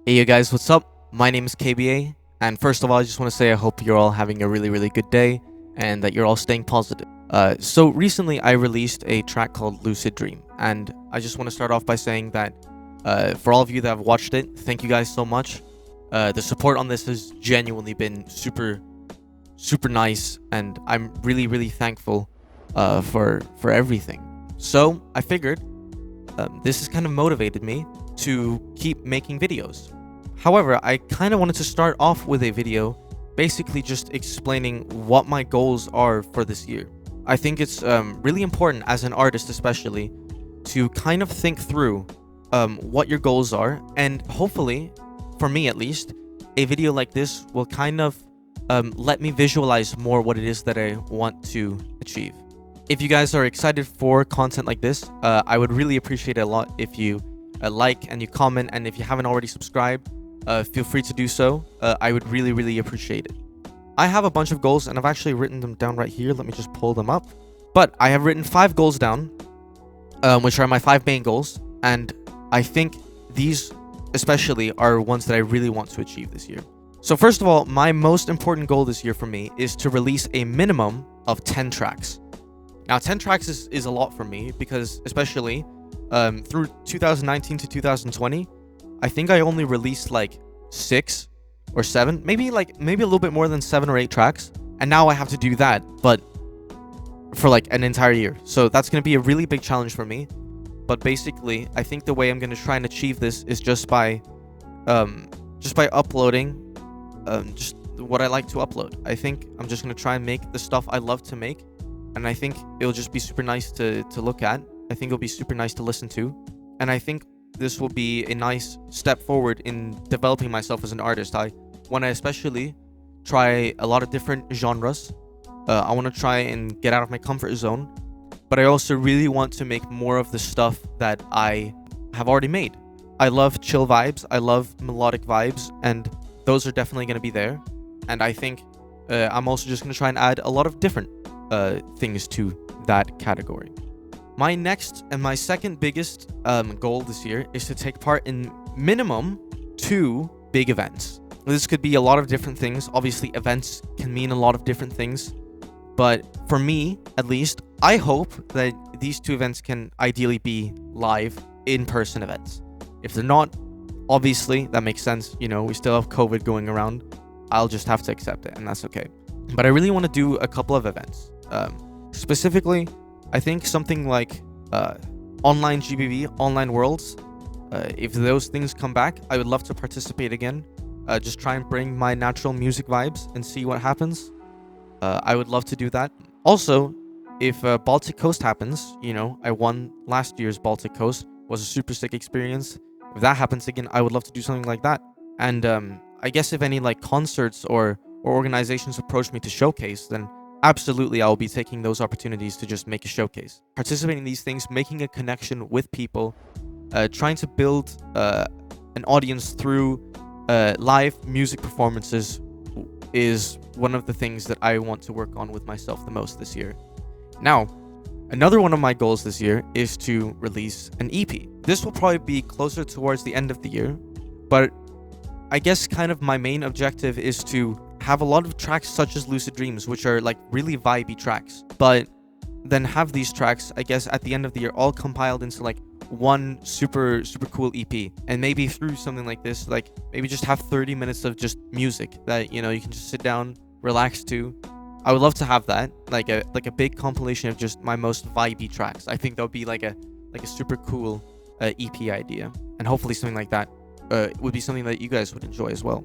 Hey you guys, what's up? My name is KBA, and first of all, I just want to say I hope you're all having a really good day and that you're all staying positive. So recently I released a track called Lucid Dream, and I just want to start off by saying that for all of you that have watched it, thank you guys so much. The support on this has genuinely been super nice, and I'm really thankful for everything. So I figured this has kind of motivated me to keep making videos. However, I kind of wanted to start off with a video basically just explaining what my goals are for this year. I think it's really important as an artist especially to kind of think through what your goals are, and hopefully, for me at least, a video like this will kind of let me visualize more what it is that I want to achieve. If you guys are excited for content like this, I would really appreciate it a lot if you like and you comment, and if you haven't already subscribed, feel free to do so. I would really appreciate it. I have a bunch of goals, and I've actually written them down right here. Let me just pull them up. But I have written 5 goals down, which are my 5 main goals, and I think these especially are ones that I really want to achieve this year. So first of all, my most important goal this year for me is to release a minimum of 10 tracks. Now, 10 tracks is a lot for me because especially through 2019 to 2020, I think I only released like 6 or 7, maybe a little bit more than 7 or 8 tracks. And now I have to do that, but for like an entire year. So that's going to be a really big challenge for me. But basically, I think the way I'm going to try and achieve this is just by uploading just what I like to upload. I think I'm just going to try and make the stuff I love to make. And I think it'll just be super nice to look at. I think it'll be super nice to listen to. And I think this will be a nice step forward in developing myself as an artist. I want to especially try a lot of different genres. I want to try and get out of my comfort zone. But I also really want to make more of the stuff that I have already made. I love chill vibes. I love melodic vibes. And those are definitely going to be there. And I think I'm also just going to try and add a lot of different things to that category. My next and my second biggest goal this year is to take part in minimum 2 big events. This could be a lot of different things. Obviously, events can mean a lot of different things. But for me, at least, I hope that these 2 events can ideally be live, in-person events. If they're not, obviously, that makes sense. You know, we still have COVID going around. I'll just have to accept it, and that's okay. But I really want to do a couple of events. Specifically, I think something like online GBV, online worlds. If those things come back, I would love to participate again. Just try and bring my natural music vibes and see what happens. I would love to do that. Also, if Baltic Coast happens, you know, I won last year's Baltic Coast. Was a super sick experience. If that happens again, I would love to do something like that. And I guess if any like concerts or organizations approach me to showcase, then absolutely I'll be taking those opportunities to just make a showcase. Participating in these things, making a connection with people, trying to build an audience through live music performances is one of the things that I want to work on with myself the most this year. Now, another one of my goals this year is to release an EP. This will probably be closer towards the end of the year, but I guess kind of my main objective is to have a lot of tracks such as Lucid Dreams, which are like really vibey tracks, but then have these tracks, I guess, at the end of the year all compiled into like one super cool EP. And maybe through something like this, like maybe just have 30 minutes of just music that, you know, you can just sit down, relax to. I would love to have that, like a big compilation of just my most vibey tracks. I think that would be like a super cool EP idea, and hopefully something like that would be something that you guys would enjoy as well.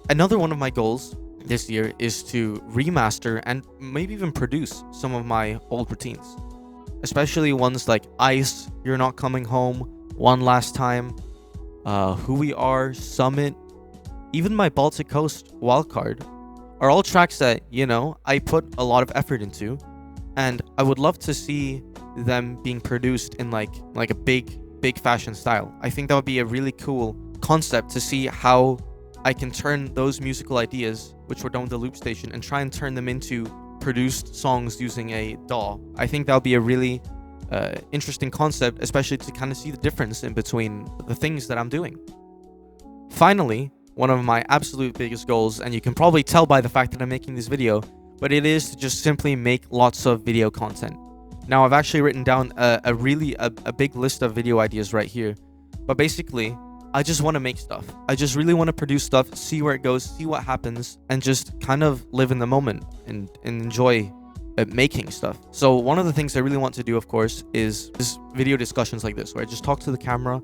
Another one of my goals this year is to remaster and maybe even produce some of my old routines, especially ones like Ice, You're Not Coming Home, One Last Time, Who We Are, Summit, even my Baltic Coast wildcard are all tracks that, you know, I put a lot of effort into, and I would love to see them being produced in like a big fashion style. I think that would be a really cool concept to see how I can turn those musical ideas, which were done with the loop station, and try and turn them into produced songs using a DAW. I think that would be a really interesting concept, especially to kind of see the difference in between the things that I'm doing. finally, one of my absolute biggest goals, and you can probably tell by the fact that I'm making this video, but it is to just simply make lots of video content. Now, I've actually written down a big list of video ideas right here, but basically, I just want to make stuff. I just really want to produce stuff, see where it goes, see what happens, and just kind of live in the moment and enjoy making stuff. So one of the things I really want to do, of course, is just video discussions like this, where I just talk to the camera,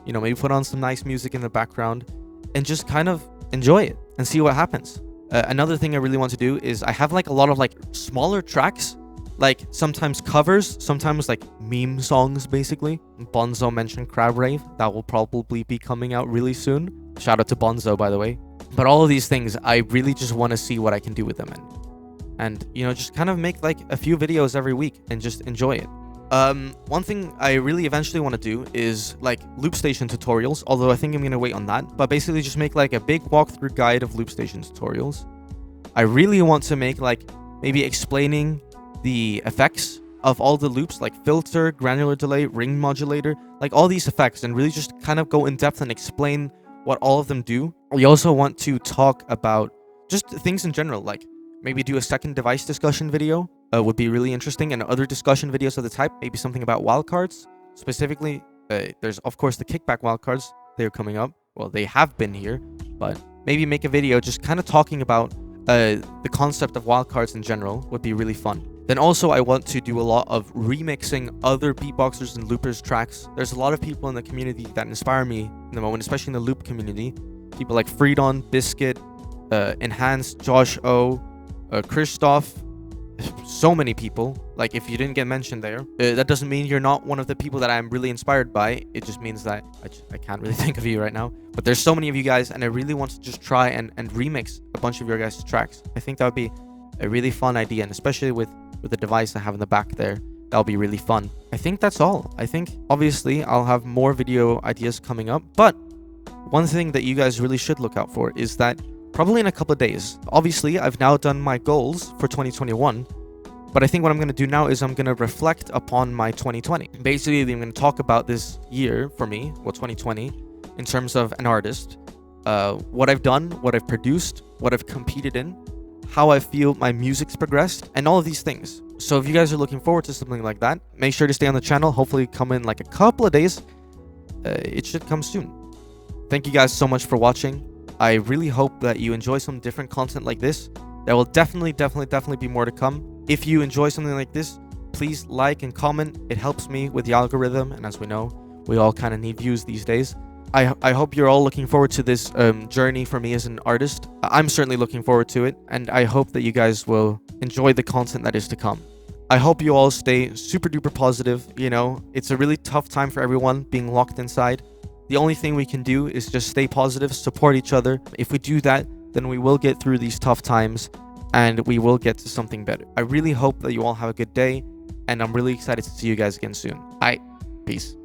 you know, maybe put on some nice music in the background, and just kind of enjoy it and see what happens. Another thing I really want to do is I have like a lot of like smaller tracks, like sometimes covers, sometimes like meme songs, basically. Bonzo mentioned Crab Rave. That will probably be coming out really soon. Shout out to Bonzo, by the way. But all of these things, I really just want to see what I can do with them. And you know, just kind of make like a few videos every week and just enjoy it. One thing I really eventually want to do is like loop station tutorials, although I think I'm going to wait on that. But basically just make like a big walkthrough guide of loop station tutorials. I really want to make like maybe explaining the effects of all the loops, like filter, granular delay, ring modulator, like all these effects, and really just kind of go in depth and explain what all of them do. We also want to talk about just things in general, like maybe do a second device discussion video would be really interesting, and other discussion videos of the type, maybe something about wildcards. Specifically, there's of course the kickback wildcards. They're coming up. Well, they have been here, but maybe make a video just kind of talking about the concept of wildcards in general would be really fun. Then also I want to do a lot of remixing other beatboxers and loopers tracks. There's a lot of people in the community that inspire me in the moment, especially in the loop community. People like Freedon, Biscuit, Enhanced, Josh O, Christoph, so many people. Like, if you didn't get mentioned there, that doesn't mean you're not one of the people that I'm really inspired by. It just means that I can't really think of you right now. But there's so many of you guys, and I really want to just try and remix a bunch of your guys' tracks. I think that would be a really fun idea, and especially with the device I have in the back there, that'll be really fun. I think that's all. I think obviously I'll have more video ideas coming up, but one thing that you guys really should look out for is that probably in a couple of days, obviously I've now done my goals for 2021, but I think what I'm going to do now is I'm going to reflect upon my 2020. Basically, I'm going to talk about this year for me, well, 2020, in terms of an artist, what I've done, what I've produced, what I've competed in, how I feel my music's progressed, and all of these things. So if you guys are looking forward to something like that, make sure to stay on the channel. Hopefully come in like a couple of days. It should come soon. Thank you guys so much for watching. I really hope that you enjoy some different content like this. There will definitely be more to come. If you enjoy something like this, please like and comment. It helps me with the algorithm, and as we know, we all kind of need views these days. I hope you're all looking forward to this journey for me as an artist. I'm certainly looking forward to it, and I hope that you guys will enjoy the content that is to come. I hope you all stay super duper positive. You know, it's a really tough time for everyone being locked inside. The only thing we can do is just stay positive, support each other. If we do that, then we will get through these tough times and we will get to something better. I really hope that you all have a good day, and I'm really excited to see you guys again soon. All right, peace.